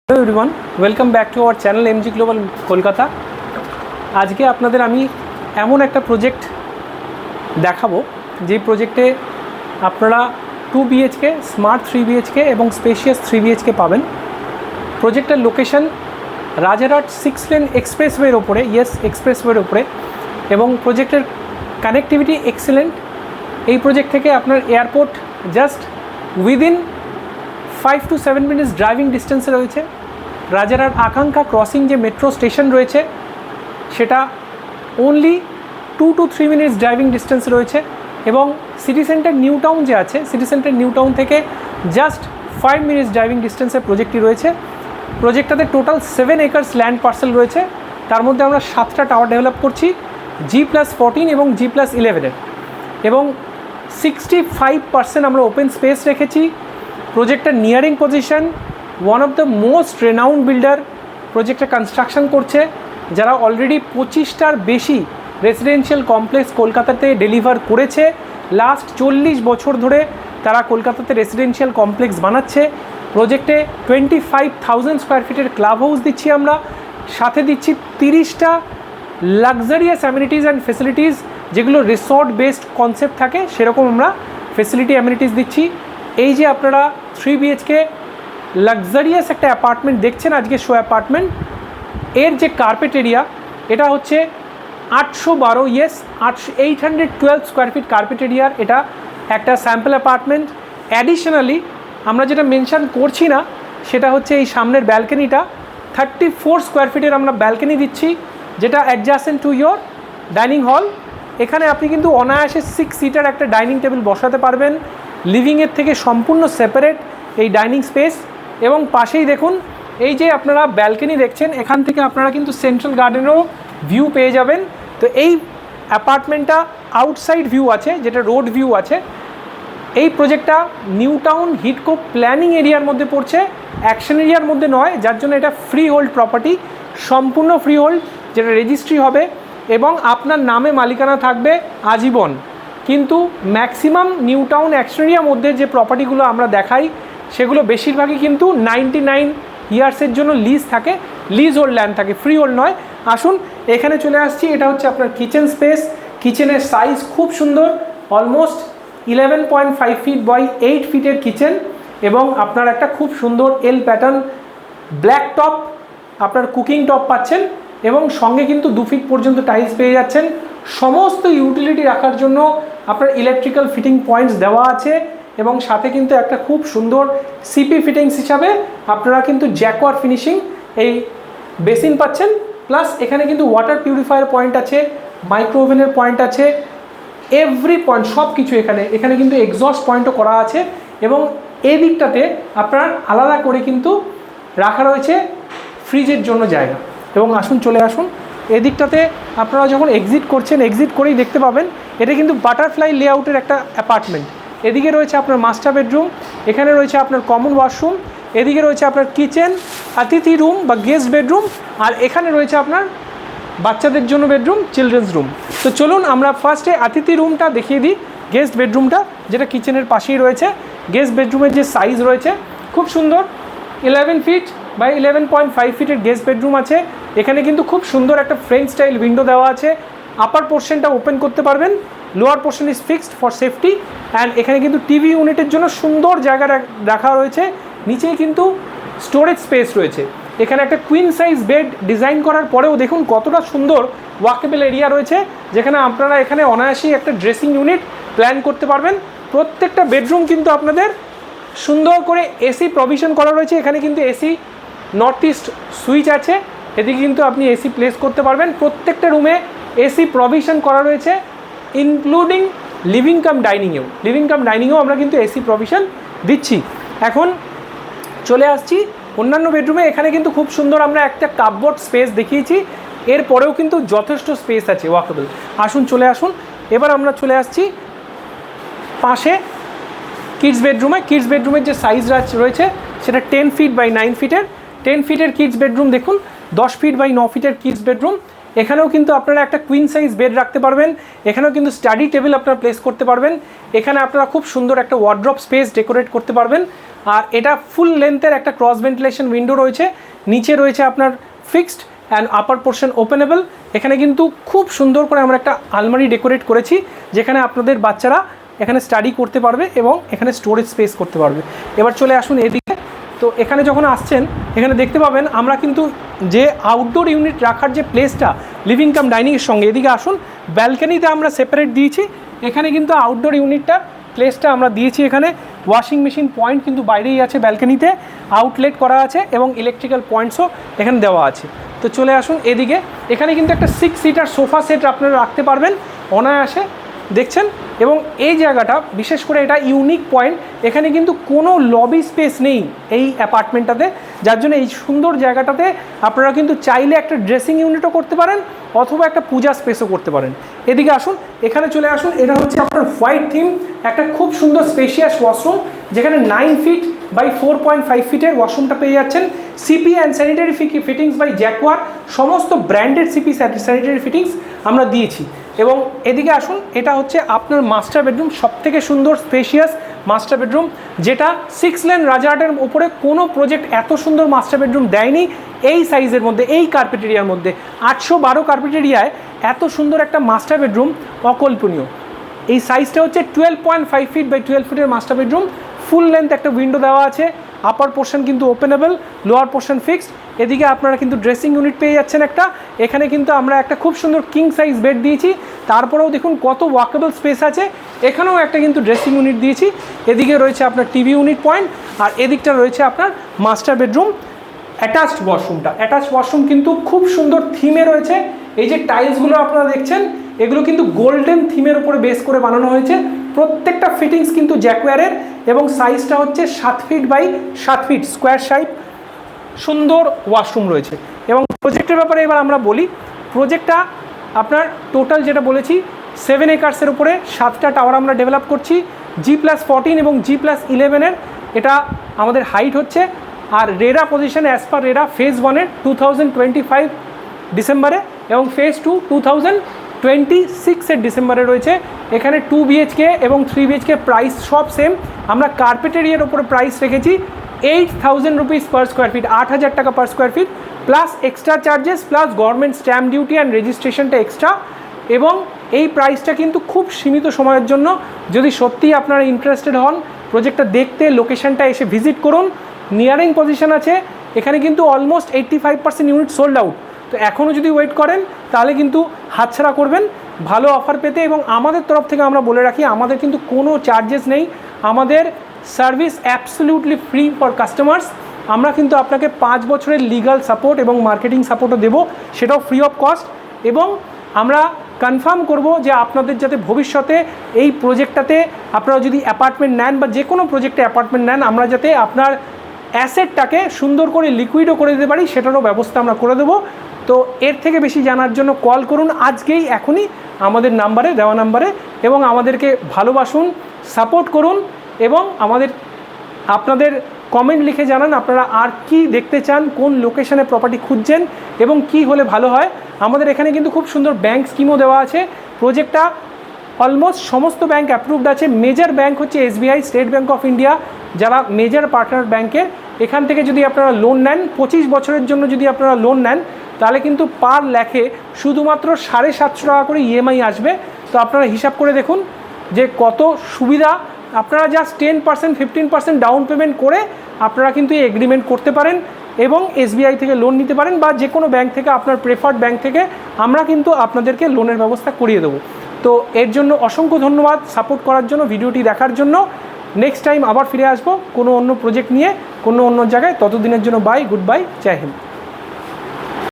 Hello everyone, welcome back to our channel MG global Kolkata. আজকে আপনাদের আমি এমন একটা প্রজেক্ট দেখাবো যে প্রজেক্টে আপনারা 2 BHK, স্মার্ট 3 BHK এবং স্পেশিয়াস 3 BHK পাবেন। প্রজেক্টের লোকেশন রাজারহাট 6 লেন এক্সপ্রেসওয়ের ওপরে, এক্সপ্রেসওয়ের ওপরে, এবং প্রজেক্টের কানেক্টিভিটি এক্সেলেন্ট। এই প্রজেক্ট থেকে আপনার airport just within 5 to 7 minutes driving ডিস্টেন্সে রয়েছে। রাজারহাট আকাঙ্ক্ষা ক্রসিং যে মেট্রো স্টেশন রয়েছে সেটা only 2 to 3 minutes driving distance রয়েছে, এবং সিটি সেন্টার নিউ টাউন যে আছে, সিটি সেন্টার নিউ টাউন থেকে জাস্ট 5 মিনিটস ড্রাইভিং ডিস্টেন্সে প্রজেক্টটি রয়েছে। প্রজেক্টটাতে টোটাল 7 একর্স ল্যান্ড পার্সেল রয়েছে, তার মধ্যে আমরা 7টা টাওয়ার ডেভেলপ করছি G+14 এবং G+11 এবং 65% আমরা ওপেন স্পেস রেখেছি। প্রজেক্টের nearing position, one of the most renowned builder প্রজেক্টে কনস্ট্রাকশন করছে, যারা অলরেডি 25টার বেশি রেসিডেন্সিয়াল কমপ্লেক্স কলকাতাতে ডেলিভার করেছে। লাস্ট 40 বছর ধরে তারা কলকাতাতে রেসিডেন্সিয়াল কমপ্লেক্স বানাচ্ছে। প্রজেক্টে 25,000 স্কোয়ার ফিটের ক্লাব হাউস দিচ্ছি আমরা, সাথে দিচ্ছি 30টা লাক্সারিয়াস অ্যামিনিটিস অ্যান্ড ফেসিলিটিস, যেগুলো রিসর্ট বেসড কনসেপ্ট থাকে সেরকম আমরা ফেসিলিটি অ্যামিনিটিস দিচ্ছি। এই যে আপনারা 3 BHK লাক্সারিয়াস একটা অ্যাপার্টমেন্ট দেখছেন আজকে শো অ্যাপার্টমেন্ট, এর যে কার্পেট এরিয়া এটা হচ্ছে 812 স্কোয়ার ফিট কার্পেট এরিয়ার এটা একটা স্যাম্পল অ্যাপার্টমেন্ট। অ্যাডিশনালি আমরা যেটা মেনশন করছি না সেটা হচ্ছে এই সামনের ব্যালকনিটা 34 স্কোয়ার ফিটের আমরা ব্যালকনি দিচ্ছি, যেটা adjacent to your dining hall. এখানে আপনি কিন্তু অনায়াসে 6 সিটার একটা ডাইনিং টেবিল বসাতে পারবেন। লিভিংয়ের থেকে সম্পূর্ণ সেপারেট এই ডাইনিং স্পেস, এবং পাশেই দেখুন এই যে আপনারা ব্যালকনি দেখছেন, এখান থেকে আপনারা কিন্তু সেন্ট্রাল গার্ডেনেরও ভিউ পেয়ে যাবেন। তো এই অ্যাপার্টমেন্টটা আউটসাইড ভিউ আছে, যেটা রোড ভিউ আছে। এই প্রজেক্টটা নিউ টাউন হিডকো প্ল্যানিং এরিয়ার মধ্যে পড়ছে, অ্যাকশন এরিয়ার মধ্যে নয়, যার জন্য এটা ফ্রি হোল্ড প্রপার্টি, সম্পূর্ণ ফ্রি হোল্ড, যেটা রেজিস্ট্রি হবে এবং আপনার নামে মালিকানা থাকবে আজীবন। কিন্তু ম্যাক্সিমাম নিউ টাউন অ্যাকশন এরিয়ার মধ্যে যে প্রপার্টিগুলো আমরা দেখাই সেগুলো বেশিরভাগই কিন্তু 99 ইয়ার্সের জন্য লিজ থাকে, লিজ হোল্ড ল্যান্ড থাকে, ফ্রি হোল্ড নয়। আসুন এখানে চলে আসছি, এটা হচ্ছে আপনার কিচেন স্পেস। কিচেনের সাইজ খুব সুন্দর, অলমোস্ট 11.5 ফিট বাই 8 ফিটের কিচেন, এবং আপনার একটা খুব সুন্দর এল প্যাটার্ন ব্ল্যাক টপ আপনার কুকিং টপ পাচ্ছেন, এবং সঙ্গে কিন্তু 2 ফিট পর্যন্ত টাইলস পেয়ে যাচ্ছেন। সমস্ত ইউটিলিটি রাখার জন্য আপনার ইলেকট্রিক্যাল ফিটিং পয়েন্টস দেওয়া আছে, এবং সাথে কিন্তু একটা খুব সুন্দর সিপি ফিটিংস হিসাবে আপনারা কিন্তু জ্যাকওয়ার ফিনিশিং এই বেসিন পাচ্ছেন। প্লাস এখানে কিন্তু ওয়াটার পিউরিফায়ার পয়েন্ট আছে, মাইক্রো ওভেনের পয়েন্ট আছে, এভরি পয়েন্ট সব কিছু এখানে কিন্তু এক্সস্ট পয়েন্টও করা আছে, এবং এই দিকটাতে আপনার আলাদা করে কিন্তু রাখা রয়েছে ফ্রিজের জন্য জায়গা। এবং আসুন চলে আসুন এদিকটাতে, আপনারা যখন এক্সিট করছেন এক্সিট করেই দেখতে পাবেন এটা কিন্তু বাটারফ্লাই লেআউটের একটা অ্যাপার্টমেন্ট। এদিকে রয়েছে আপনার মাস্টার বেডরুম, এখানে রয়েছে আপনার কমন ওয়াশরুম, এদিকে রয়েছে আপনার কিচেন, অতিথি রুম বা গেস্ট বেডরুম, আর এখানে রয়েছে আপনার বাচ্চাদের জন্য বেডরুম, চিলড্রেন্স রুম। তো চলুন আমরা ফার্স্টে অতিথি রুমটা দেখিয়ে দিই, গেস্ট বেডরুমটা যেটা কিচেনের পাশেই রয়েছে। গেস্ট বেডরুমের যে সাইজ রয়েছে খুব সুন্দর, 11 ফিট বাই 11.5 ফিটের গেস্ট বেডরুম আছে। এখানে কিন্তু খুব সুন্দর একটা ফ্রেঞ্চ স্টাইল উইন্ডো দেওয়া আছে, আপার পোর্শনটা ওপেন করতে পারবেন, lower portion is fixed for safety. And এখানে কিন্তু টিভি ইউনিটের জন্য সুন্দর জায়গা রাখা রয়েছে, নিচেই কিন্তু স্টোরেজ স্পেস রয়েছে। এখানে একটা কুইন সাইজ বেড ডিজাইন করার পরেও দেখুন কতটা সুন্দর ওয়াকেবল এরিয়া রয়েছে, যেখানে আপনারা এখানে অনায়াসেই একটা ড্রেসিং ইউনিট প্ল্যান করতে পারবেন। প্রত্যেকটা বেডরুম কিন্তু আপনাদের সুন্দর করে এসি প্রভিশন করা রয়েছে। এখানে কিন্তু এসি নর্থ ইস্ট সুইচ আছে, এদিকে কিন্তু আপনি এসি প্লেস করতে পারবেন। প্রত্যেকটা রুমে এসি প্রভিশন করা রয়েছে, ইনক্লুডিং লিভিং কাম ডাইনিংয়েও আমরা কিন্তু এসি প্রভিশন দিচ্ছি। এখন চলে আসছি অন্যান্য বেডরুমে। এখানে কিন্তু খুব সুন্দর আমরা একটা কাপবোর্ড স্পেস দেখিয়েছি, এরপরেও কিন্তু যথেষ্ট স্পেস আছে ওয়াকেবল। আসুন চলে আসুন, এবার আমরা চলে আসছি পাশে কিডস বেডরুমে। কিডস বেডরুমের যে সাইজ রয়েছে সেটা 10 ফিট বাই 9 ফিটের। 10 ফিটের কিডস বেডরুম দেখুন, 10 ফিট বাই 9 ফিটের কিডস বেডরুম। এখানেও কিন্তু আপনারা একটা কুইন সাইজ বেড রাখতে পারবেন, এখানেও কিন্তু স্টাডি টেবিল আপনারা প্লেস করতে পারবেন, এখানে আপনারা খুব সুন্দর একটা ওয়ার্ড্রপ স্পেস ডেকোরেট করতে পারবেন। আর এটা ফুল লেন্থের একটা ক্রস ভেন্টিলেশন উইন্ডো রয়েছে, নিচে রয়েছে আপনার fixed and upper portion openable. এখানে কিন্তু খুব সুন্দর করে আমরা একটা আলমারি ডেকোরেট করেছি, যেখানে আপনাদের বাচ্চারা এখানে স্টাডি করতে পারবে এবং এখানে স্টোরেজ স্পেস করতে পারবে। এবার চলে আসুন এদিকে। তো এখানে যখন আসছেন এখানে দেখতে পাবেন আমরা কিন্তু যে আউটডোর ইউনিট রাখার যে প্লেসটা লিভিং কাম ডাইনিংয়ের সঙ্গে, এদিকে আসুন, ব্যালকনিতে আমরা সেপারেট দিয়েছি। এখানে কিন্তু আউটডোর ইউনিটটা প্লেসটা আমরা দিয়েছি, এখানে ওয়াশিং মেশিন পয়েন্ট কিন্তু বাইরেই আছে, ব্যালকনিতে আউটলেট করা আছে এবং ইলেকট্রিক্যাল পয়েন্টসও এখানে দেওয়া আছে। তো চলে আসুন এদিকে, এখানে কিন্তু একটা 6 সিটার সোফা সেট আপনারা রাখতে পারবেন অনায়াসে, দেখছেন। এবং এই জায়গাটা বিশেষ করে এটা ইউনিক পয়েন্ট, এখানে কিন্তু কোনো লবি স্পেস নেই এই অ্যাপার্টমেন্টটাতে, যার জন্য এই সুন্দর জায়গাটাতে আপনারা কিন্তু চাইলে একটা ড্রেসিং ইউনিটও করতে পারেন অথবা একটা পূজা স্পেসও করতে পারেন। এদিকে আসুন, এখানে চলে আসুন, এটা হচ্ছে আপনার হোয়াইট থিম, একটা খুব সুন্দর স্পেশিয়াস ওয়াশরুম, যেখানে 9 ফিট বাই 4.5 ফিটের ওয়াশরুমটা পেয়ে যাচ্ছেন। CP and sanitary fittings by Jaquar, সমস্ত ব্র্যান্ডেড সিপি স্যানিটারি ফিটিংস আমরা দিয়েছি। এবং এদিকে আসুন, এটা হচ্ছে আপনার মাস্টার বেডরুম, সবথেকে সুন্দর স্পেশিয়াস মাস্টার বেডরুম, যেটা 6 লেন রাজারহাটের ওপরে কোনো প্রজেক্ট এত সুন্দর মাস্টার বেডরুম দেয়নি এই সাইজের মধ্যে, এই কার্পেট এরিয়ার মধ্যে। 812 কার্পেট এরিয়ায় এত সুন্দর একটা মাস্টার বেডরুম অকল্পনীয়। এই সাইজটা হচ্ছে 12.5 ফিট বাই 12 ফিটের মাস্টার বেডরুম, ফুল লেন্থ একটা উইন্ডো দেওয়া আছে, আপার পোর্শন কিন্তু ওপেনেবল, লোয়ার পোর্শন ফিক্সড। এদিকে আপনারা কিন্তু ড্রেসিং ইউনিট পেয়ে যাচ্ছেন একটা, এখানে কিন্তু আমরা একটা খুব সুন্দর কিং সাইজ বেড দিয়েছি, তারপরেও দেখুন কত ওয়াকেবল স্পেস আছে, এখানেও একটা কিন্তু ড্রেসিং ইউনিট দিয়েছি। এদিকে রয়েছে আপনার টিভি ইউনিট পয়েন্ট, আর এদিকটা রয়েছে আপনার মাস্টার বেডরুম। অ্যাটাচড ওয়াশরুম কিন্তু খুব সুন্দর থিমে রয়েছে। এই যে টাইলসগুলো আপনারা দেখছেন, এগুলো কিন্তু গোল্ডেন থিমের উপরে বেস করে বানানো হয়েছে, প্রত্যেকটা ফিটিংস কিন্তু জ্যাকোয়ারের, এবং সাইজটা হচ্ছে 7 feet by 7 feet square size, সুন্দর ওয়াশরুম রয়েছে। এবং প্রজেক্টের ব্যাপারে এবার আমরা বলি, প্রজেক্টটা আপনার টোটাল যেটা বলেছি 7 একর্সের উপরে 7টা টাওয়ার আমরা ডেভেলপ করছি, G+14 এবং G+11 এটা আমাদের হাইট হচ্ছে। আর RERA position as per RERA phase 1-এর 2025 ডিসেম্বরে এবং ফেজ 2 2026 ডিসেম্বরে রয়েছে। এখানে 2 BHK এবং 3 BHK প্রাইস সব সেম। আমরা কার্পেট এরিয়ার উপরে প্রাইস রেখেছি 8,000 রুপিস পার স্কোয়ার ফিট, 8,000 টাকা per square feet, plus extra charges, plus government stamp duty and রেজিস্ট্রেশনটা এক্সট্রা। এবং এই প্রাইসটা কিন্তু খুব সীমিত সময়ের জন্য। যদি সত্যিই আপনারা ইন্টারেস্টেড হন প্রজেক্টটা দেখতে, লোকেশনটা এসে ভিজিট করুন, নিয়ারিং পজিশন আছে, এখানে কিন্তু অলমোস্ট 85% ইউনিট সোল্ড আউট। তো এখনও যদি ওয়েট করেন তাহলে কিন্তু হাতছাড়া করবেন ভালো অফার পেতে। এবং আমাদের তরফ থেকে আমরা বলে রাখি, আমাদের কিন্তু কোনো চার্জেস নেই, আমাদের service absolutely free for customers. আমরা কিন্তু আপনাকে 5 বছরের লিগাল সাপোর্ট এবং মার্কেটিং সাপোর্টও দেবো, সেটাও ফ্রি অফ কস্ট। এবং আমরা কনফার্ম করব যে আপনাদের যাতে ভবিষ্যতে এই প্রজেক্টটাতে আপনারা যদি অ্যাপার্টমেন্ট নেন বা যে কোনো প্রজেক্টে অ্যাপার্টমেন্ট নেন, আমরা যাতে আপনার অ্যাসেটটাকে সুন্দর করে লিকুইডও করে দিতে পারি, সেটারও ব্যবস্থা আমরা করে দেবো। তো এর থেকে বেশি জানার জন্য কল করুন আজকেই, এখনই আমাদের নাম্বারে, দেওয়া নাম্বারে, এবং আমাদেরকে ভালোবাসুন, সাপোর্ট করুন। এবং আপনাদের কমেন্ট লিখে জানান আপনারা আর কি দেখতে চান, কোন লোকেশনে প্রপার্টি খুঁজছেন এবং কি হলে ভালো হয়। আমাদের এখানে কিন্তু খুব সুন্দর ব্যাংক স্কিমও দেওয়া আছে। প্রজেক্টটা অলমোস্ট সমস্ত ব্যাংক অ্যাপ্রুভড আছে। মেজর ব্যাংক হচ্ছে SBI, state bank of India, যারা মেজর পার্টনার ব্যাংকের। এখান থেকে যদি আপনারা লোন নেন 25 বছরের জন্য, যদি আপনারা লোন নেন তাহলে কিন্তু পার লাখে শুধুমাত্র 750 টাকা করে EMI আসবে। তো আপনারা হিসাব করে দেখুন যে কত সুবিধা। আপনারা জাস্ট 10% 15% ডাউন পেমেন্ট করে আপনারা কিন্তু এই এগ্রিমেন্ট করতে পারেন এবং SBI থেকে লোন নিতে পারেন, বা যে কোনো ব্যাংক থেকে, আপনার প্রেফার্ড ব্যাংক থেকে আমরা কিন্তু আপনাদেরকে লোনের ব্যবস্থা করিয়ে দেবো। তো এর জন্য অসংখ্য ধন্যবাদ সাপোর্ট করার জন্য, ভিডিওটি দেখার জন্য। নেক্সট টাইম আবার ফিরে আসবো কোনো অন্য প্রজেক্ট নিয়ে, কোনো অন্য জায়গায়। ততদিনের জন্য বাই, গুড বাই, জয় হিন্দ।